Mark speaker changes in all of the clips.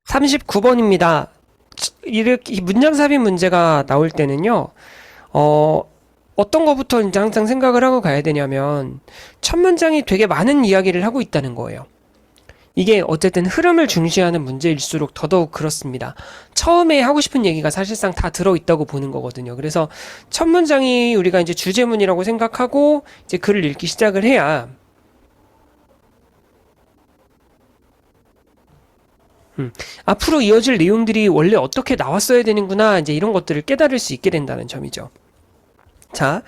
Speaker 1: 39번입니다. 이렇게 문장 삽입 문제가 나올 때는요, 어떤 거부터 이제 항상 생각을 하고 가야 되냐면, 첫 문장이 되게 많은 이야기를 하고 있다는 거예요. 이게 어쨌든 흐름을 중시하는 문제일수록 더더욱 그렇습니다. 처음에 하고 싶은 얘기가 사실상 다 들어있다고 보는 거거든요. 그래서 첫 문장이 우리가 이제 주제문이라고 생각하고 이제 글을 읽기 시작을 해야 앞으로 이어질 내용들이 원래 어떻게 나왔어야 되는구나, 이제 이런 것들을 깨달을 수 있게 된다는 점이죠. 자,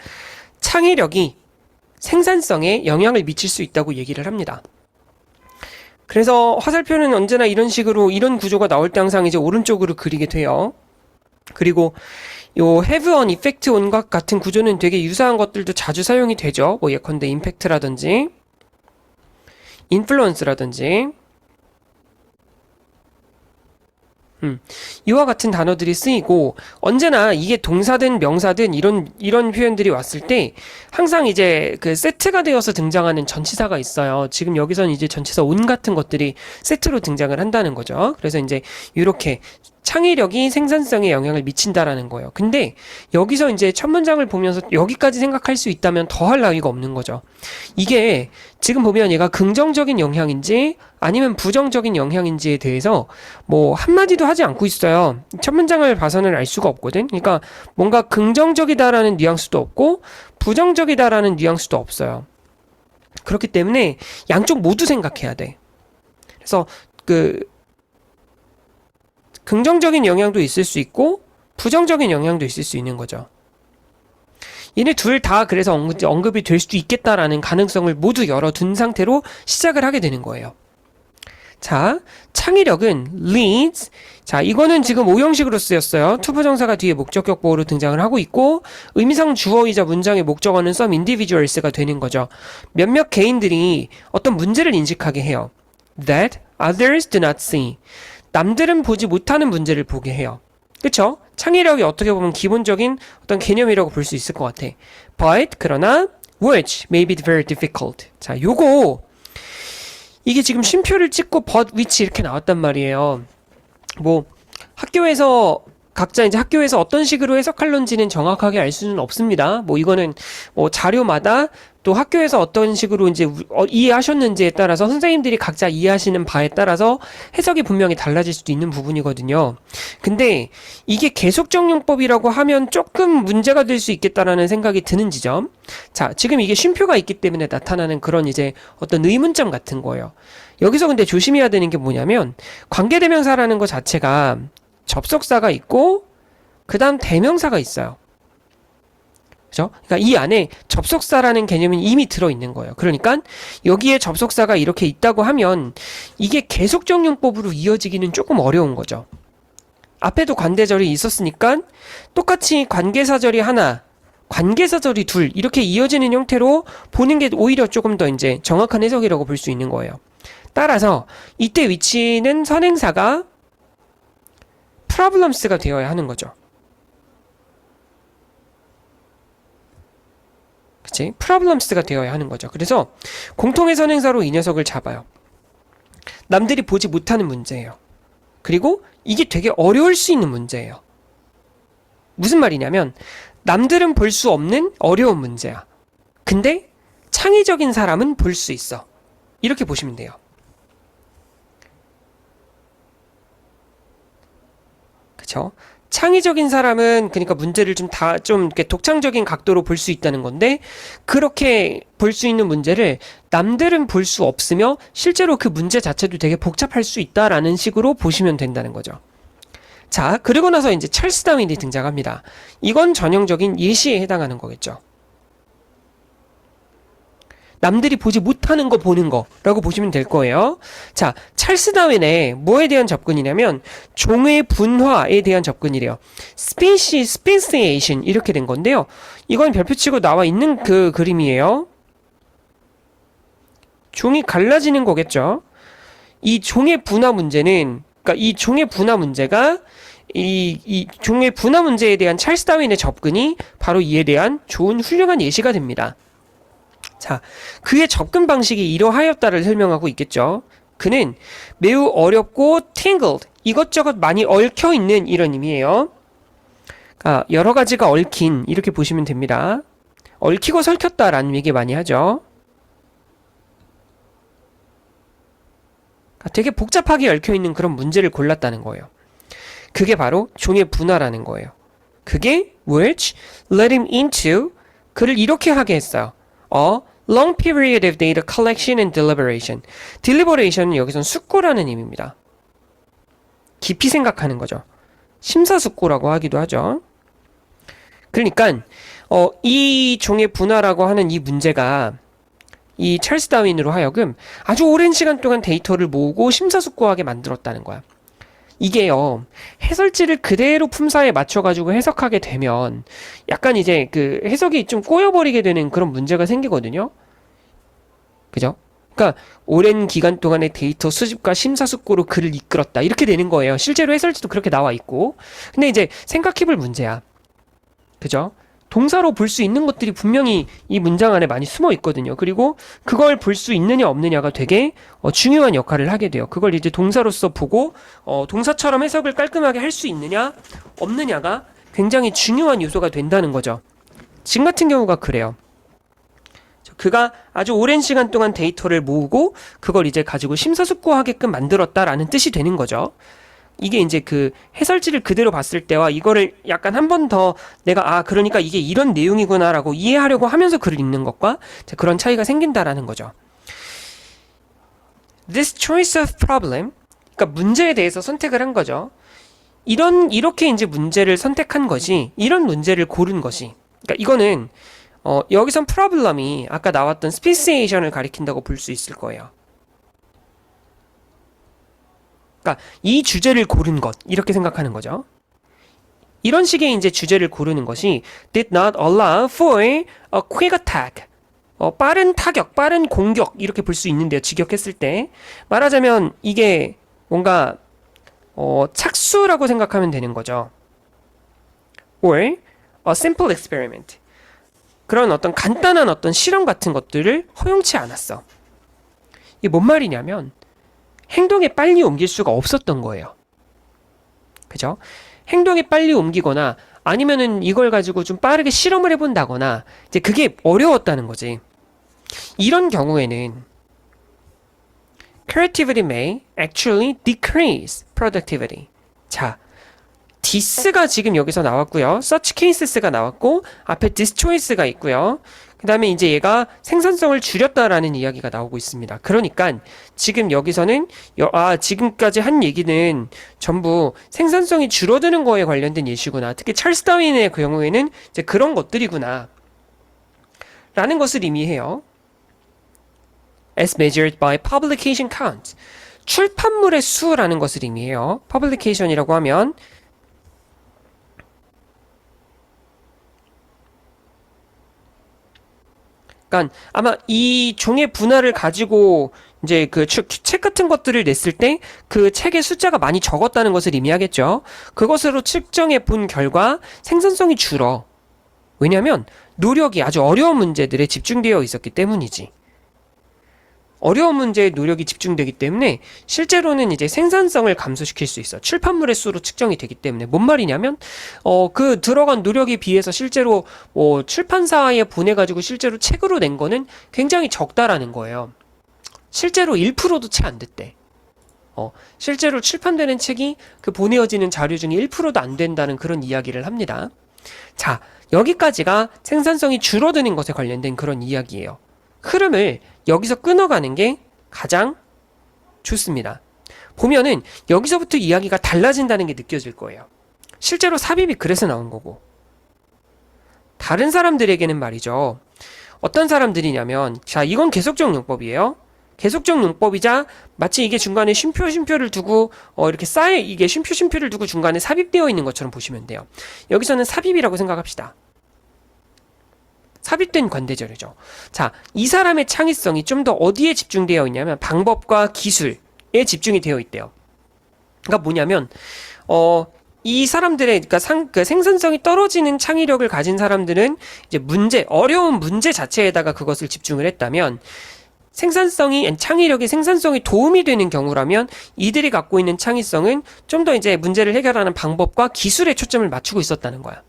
Speaker 1: 창의력이 생산성에 영향을 미칠 수 있다고 얘기를 합니다. 그래서 화살표는 언제나 이런 식으로, 이런 구조가 나올 때 항상 이제 오른쪽으로 그리게 돼요. 그리고 요 have an effect on 것 같은 구조는 되게 유사한 것들도 자주 사용이 되죠. 뭐 예컨대 impact라든지 influence라든지 이와 같은 단어들이 쓰이고, 언제나 이게 동사든 명사든 이런 표현들이 왔을 때 항상 이제 그 세트가 되어서 등장하는 전치사가 있어요. 지금 여기서는 이제 전치사 on 같은 것들이 세트로 등장을 한다는 거죠. 그래서 이제 이렇게 창의력이 생산성에 영향을 미친다라는 거예요. 근데 여기서 이제 첫 문장을 보면서 여기까지 생각할 수 있다면 더할 나위가 없는 거죠. 이게 지금 보면 얘가 긍정적인 영향인지 아니면 부정적인 영향인지에 대해서 뭐 한마디도 하지 않고 있어요. 첫 문장을 봐서는 알 수가 없거든. 그러니까 뭔가 긍정적이다라는 뉘앙스도 없고 부정적이다라는 뉘앙스도 없어요. 그렇기 때문에 양쪽 모두 생각해야 돼. 그래서 긍정적인 영향도 있을 수 있고 부정적인 영향도 있을 수 있는 거죠. 얘네 둘 다 그래서 언급이 될 수도 있겠다라는 가능성을 모두 열어둔 상태로 시작을 하게 되는 거예요. 자, 창의력은 leads. 자, 이거는 지금 오형식으로 쓰였어요. 투부정사가 뒤에 목적격 보호로 등장을 하고 있고, 의미상 주어이자 문장의 목적어는 some individuals가 되는 거죠. 몇몇 개인들이 어떤 문제를 인식하게 해요. that others do not see. 남들은 보지 못하는 문제를 보게 해요. 그쵸? 창의력이 어떻게 보면 기본적인 어떤 개념이라고 볼 수 있을 것 같아. But, 그러나, which may be very difficult. 자, 이게 지금 쉼표를 찍고 but which 이렇게 나왔단 말이에요. 뭐, 각자 이제 학교에서 어떤 식으로 해석할런지는 정확하게 알 수는 없습니다. 뭐 이거는 뭐 자료마다 또 학교에서 어떤 식으로 이제 이해하셨는지에 따라서 선생님들이 각자 이해하시는 바에 따라서 해석이 분명히 달라질 수도 있는 부분이거든요. 근데 이게 계속적용법이라고 하면 조금 문제가 될 수 있겠다라는 생각이 드는 지점. 자, 지금 이게 쉼표가 있기 때문에 나타나는 그런 이제 어떤 의문점 같은 거예요. 여기서 근데 조심해야 되는 게 뭐냐면 관계대명사라는 것 자체가 접속사가 있고 그 다음 대명사가 있어요. 그죠? 그러니까 이 안에 접속사라는 개념이 이미 들어있는 거예요. 그러니까 여기에 접속사가 이렇게 있다고 하면 이게 계속적용법으로 이어지기는 조금 어려운 거죠. 앞에도 관대절이 있었으니까 똑같이 관계사절이 하나, 관계사절이 둘 이렇게 이어지는 형태로 보는 게 오히려 조금 더 이제 정확한 해석이라고 볼 수 있는 거예요. 따라서 이때 위치는 선행사가 problems가 되어야 하는 거죠. 그치? problems가 되어야 하는 거죠. 그래서 공통의 선행사로 이 녀석을 잡아요. 남들이 보지 못하는 문제예요. 그리고 이게 되게 어려울 수 있는 문제예요. 무슨 말이냐면 남들은 볼 수 없는 어려운 문제야. 근데 창의적인 사람은 볼 수 있어. 이렇게 보시면 돼요. 그쵸? 창의적인 사람은 그러니까 문제를 좀 이렇게 독창적인 각도로 볼 수 있다는 건데, 그렇게 볼 수 있는 문제를 남들은 볼 수 없으며 실제로 그 문제 자체도 되게 복잡할 수 있다라는 식으로 보시면 된다는 거죠. 자, 그리고 나서 이제 찰스 다윈이 등장합니다. 이건 전형적인 예시에 해당하는 거겠죠. 남들이 보지 못하는 거 보는 거라고 보시면 될 거예요. 자, 찰스 다윈의 뭐에 대한 접근이냐면 종의 분화에 대한 접근이래요. speciation 이렇게 된 건데요. 이건 별표치고 나와 있는 그 그림이에요. 종이 갈라지는 거겠죠. 이 종의 분화 문제는, 그러니까 이 종의 분화 문제가 이 종의 분화 문제에 대한 찰스 다윈의 접근이 바로 이에 대한 좋은 훌륭한 예시가 됩니다. 자, 그의 접근 방식이 이러하였다를 설명하고 있겠죠. 그는 매우 어렵고 tangled, 이것저것 많이 얽혀 있는 이런 의미예요. 여러 가지가 얽힌 이렇게 보시면 됩니다. 얽히고 설켰다라는 얘기 많이 하죠. 되게 복잡하게 얽혀 있는 그런 문제를 골랐다는 거예요. 그게 바로 종의 분화라는 거예요. 그게 which led him into, 그를 이렇게 하게 했어요. A long period of data collection and deliberation. deliberation은 여기선 숙고라는 의미입니다. 깊이 생각하는 거죠. 심사숙고라고 하기도 하죠. 그러니까 이 종의 분화라고 하는 이 문제가 이 찰스 다윈으로 하여금 아주 오랜 시간 동안 데이터를 모으고 심사숙고하게 만들었다는 거야. 이게요, 해설지를 그대로 품사에 맞춰가지고 해석하게 되면 약간 이제 그 해석이 좀 꼬여버리게 되는 그런 문제가 생기거든요. 그죠? 그러니까 오랜 기간 동안의 데이터 수집과 심사숙고로 글을 이끌었다. 이렇게 되는 거예요. 실제로 해설지도 그렇게 나와 있고. 근데 이제 생각해볼 문제야. 그죠? 동사로 볼 수 있는 것들이 분명히 이 문장 안에 많이 숨어 있거든요. 그리고 그걸 볼 수 있느냐 없느냐가 되게 중요한 역할을 하게 돼요. 그걸 이제 동사로서 보고 동사처럼 해석을 깔끔하게 할 수 있느냐 없느냐가 굉장히 중요한 요소가 된다는 거죠. 지금 같은 경우가 그래요. 그가 아주 오랜 시간 동안 데이터를 모으고 그걸 이제 가지고 심사숙고하게끔 만들었다라는 뜻이 되는 거죠. 이게 이제 그 해설지를 그대로 봤을 때와 이거를 약간 한 번 더 내가 그러니까 이게 이런 내용이구나라고 이해하려고 하면서 글을 읽는 것과 그런 차이가 생긴다라는 거죠. This choice of problem, 그러니까 문제에 대해서 선택을 한 거죠. 이렇게 이제 문제를 선택한 것이, 이런 문제를 고른 것이, 그러니까 이거는 여기선 problem이 아까 나왔던 speciation을 가리킨다고 볼 수 있을 거예요. 그러니까 이 주제를 고른 것, 이렇게 생각하는 거죠. 이런 식의 이제 주제를 고르는 것이 did not allow for a quick attack. 빠른 타격, 빠른 공격 이렇게 볼 수 있는데요. 직역했을 때 말하자면 이게 뭔가 착수라고 생각하면 되는 거죠. or a simple experiment. 그런 어떤 간단한 어떤 실험 같은 것들을 허용치 않았어. 이게 뭔 말이냐면 행동에 빨리 옮길 수가 없었던 거예요. 그죠? 행동에 빨리 옮기거나 아니면은 이걸 가지고 좀 빠르게 실험을 해본다거나 이제 그게 어려웠다는 거지. 이런 경우에는 creativity may actually decrease productivity. 자, this가 지금 여기서 나왔고요. such cases가 나왔고 앞에 this choice가 있고요. 그 다음에 이제 얘가 생산성을 줄였다라는 이야기가 나오고 있습니다. 그러니까 지금 여기서는 지금까지 한 얘기는 전부 생산성이 줄어드는 거에 관련된 예시구나. 특히 찰스 다윈의 그 경우에는 이제 그런 것들이구나 라는 것을 의미해요. As measured by publication count. 출판물의 수라는 것을 의미해요. publication이라고 하면 그러니까 아마 이 종의 분할을 가지고 이제 그 책 같은 것들을 냈을 때 그 책의 숫자가 많이 적었다는 것을 의미하겠죠. 그것으로 측정해 본 결과 생산성이 줄어. 왜냐하면 노력이 아주 어려운 문제들에 집중되어 있었기 때문이지. 어려운 문제에 노력이 집중되기 때문에 실제로는 이제 생산성을 감소시킬 수 있어. 출판물의 수로 측정이 되기 때문에. 뭔 말이냐면 그 들어간 노력에 비해서 실제로 출판사에 보내가지고 실제로 책으로 낸 거는 굉장히 적다라는 거예요. 실제로 1%도 채 안 됐대. 실제로 출판되는 책이 그 보내어지는 자료 중에 1%도 안 된다는 그런 이야기를 합니다. 자, 여기까지가 생산성이 줄어드는 것에 관련된 그런 이야기예요. 흐름을 여기서 끊어가는 게 가장 좋습니다. 보면은 여기서부터 이야기가 달라진다는 게 느껴질 거예요. 실제로 삽입이 그래서 나온 거고. 다른 사람들에게는 말이죠. 어떤 사람들이냐면, 자, 이건 계속적 용법이에요. 계속적 용법이자 마치 이게 중간에 쉼표를 두고 이렇게 이게 쉼표를 두고 중간에 삽입되어 있는 것처럼 보시면 돼요. 여기서는 삽입이라고 생각합시다. 삽입된 관대절이죠. 자, 이 사람의 창의성이 좀 더 어디에 집중되어 있냐면 방법과 기술에 집중이 되어 있대요. 그러니까 뭐냐면 이 사람들의 그러니까 생산성이 떨어지는 창의력을 가진 사람들은 이제 어려운 문제 자체에다가 그것을 집중을 했다면 생산성이 창의력의 생산성이 도움이 되는 경우라면 이들이 갖고 있는 창의성은 좀 더 이제 문제를 해결하는 방법과 기술에 초점을 맞추고 있었다는 거야.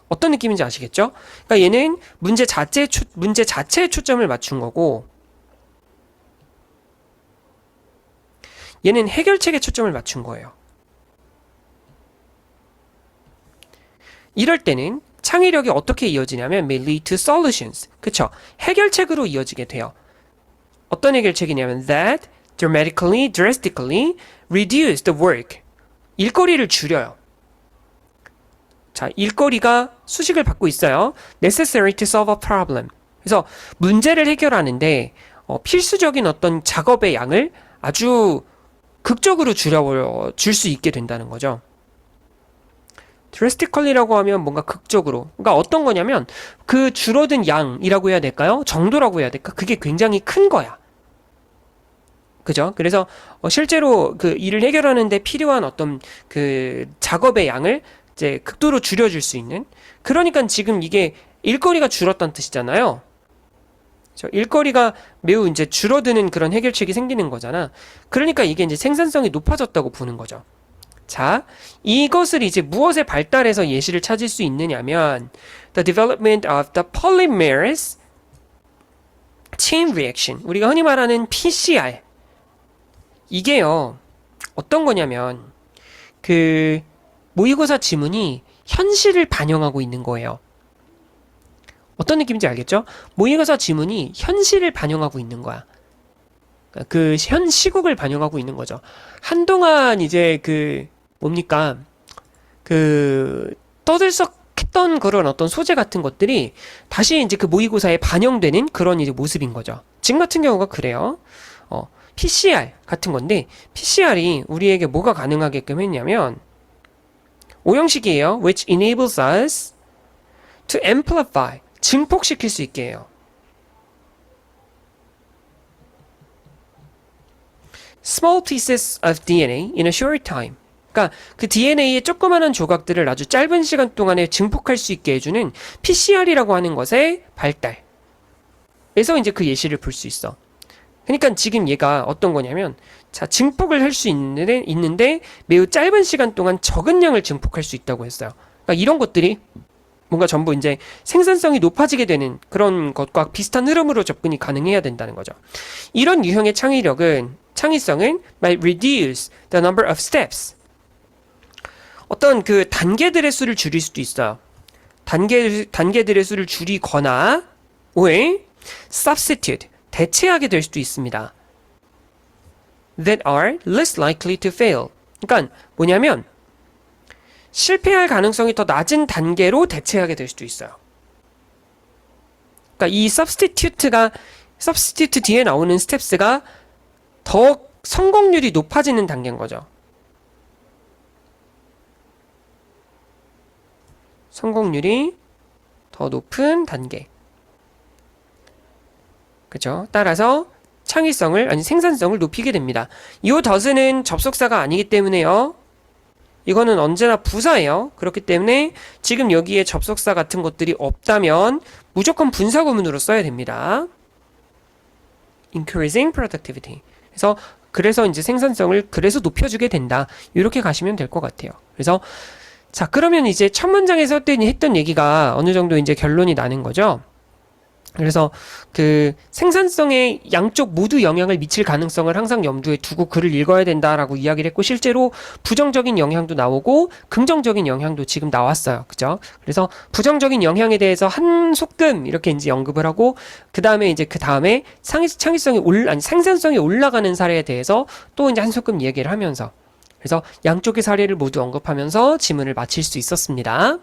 Speaker 1: 어떤 느낌인지 아시겠죠? 그러니까 얘는 문제 자체에 초점을 맞춘 거고 얘는 해결책에 초점을 맞춘 거예요. 이럴 때는 창의력이 어떻게 이어지냐면 may lead to solutions. 그쵸? 해결책으로 이어지게 돼요. 어떤 해결책이냐면 that drastically reduce the work. 일거리를 줄여요. 자, 일거리가 수식을 받고 있어요. necessary to solve a problem. 그래서 문제를 해결하는데 필수적인 어떤 작업의 양을 아주 극적으로 줄여줄 수 있게 된다는 거죠. drastically라고 하면 뭔가 극적으로. 그러니까 어떤 거냐면 그 줄어든 양이라고 해야 될까요? 정도라고 해야 될까? 그게 굉장히 큰 거야. 그죠? 그래서 실제로 그 일을 해결하는데 필요한 어떤 그 작업의 양을 이제 극도로 줄여줄 수 있는. 그러니까 지금 이게 일거리가 줄었다는 뜻이잖아요. 일거리가 매우 이제 줄어드는 그런 해결책이 생기는 거잖아. 그러니까 이게 이제 생산성이 높아졌다고 보는 거죠. 자, 이것을 이제 무엇에 발달해서 예시를 찾을 수 있느냐면 the development of the polymerase chain reaction. 우리가 흔히 말하는 PCR. 이게요. 어떤 거냐면 그 모의고사 지문이 현실을 반영하고 있는 거예요. 어떤 느낌인지 알겠죠? 모의고사 지문이 현실을 반영하고 있는 거야. 그 현 시국을 반영하고 있는 거죠. 한동안 이제 그 뭡니까? 그 떠들썩했던 그런 어떤 소재 같은 것들이 다시 이제 그 모의고사에 반영되는 그런 이제 모습인 거죠. 지금 같은 경우가 그래요. PCR 같은 건데 PCR이 우리에게 뭐가 가능하게끔 했냐면 오형식이에요. which enables us to amplify 증폭시킬 수 있게 해요. small pieces of DNA in a short time. 그러니까 그 DNA의 조그마한 조각들을 아주 짧은 시간 동안에 증폭할 수 있게 해주는 PCR이라고 하는 것의 발달에서 이제 그 예시를 볼 수 있어. 그러니까 지금 얘가 어떤 거냐면 자, 증폭을 할 수 있는데 매우 짧은 시간 동안 적은 양을 증폭할 수 있다고 했어요. 그러니까 이런 것들이 뭔가 전부 이제 생산성이 높아지게 되는 그런 것과 비슷한 흐름으로 접근이 가능해야 된다는 거죠. 이런 유형의 창의성은 might reduce the number of steps. 어떤 그 단계들의 수를 줄일 수도 있어요. 단계들의 수를 줄이거나 or substitute, 대체하게 될 수도 있습니다. that are less likely to fail. 그러니까 뭐냐면 실패할 가능성이 더 낮은 단계로 대체하게 될 수도 있어요. 그러니까 이 substitute 뒤에 나오는 steps가 더 성공률이 높아지는 단계인 거죠. 성공률이 더 높은 단계. 그죠? 따라서 생산성을 높이게 됩니다. 이 does는 접속사가 아니기 때문에요. 이거는 언제나 부사예요. 그렇기 때문에 지금 여기에 접속사 같은 것들이 없다면 무조건 분사구문으로 써야 됩니다. increasing productivity. 그래서 이제 생산성을 높여주게 된다. 이렇게 가시면 될 것 같아요. 그래서 자, 그러면 이제 첫 문장에서 했던 얘기가 어느 정도 이제 결론이 나는 거죠. 그래서 그 생산성에 양쪽 모두 영향을 미칠 가능성을 항상 염두에 두고 글을 읽어야 된다라고 이야기를 했고 실제로 부정적인 영향도 나오고 긍정적인 영향도 지금 나왔어요. 그죠? 그래서 부정적인 영향에 대해서 한 소끔 이렇게 이제 언급을 하고 그 다음에 생산성이 올라가는 사례에 대해서 또 이제 한 소끔 얘기를 하면서 그래서 양쪽의 사례를 모두 언급하면서 지문을 마칠 수 있었습니다.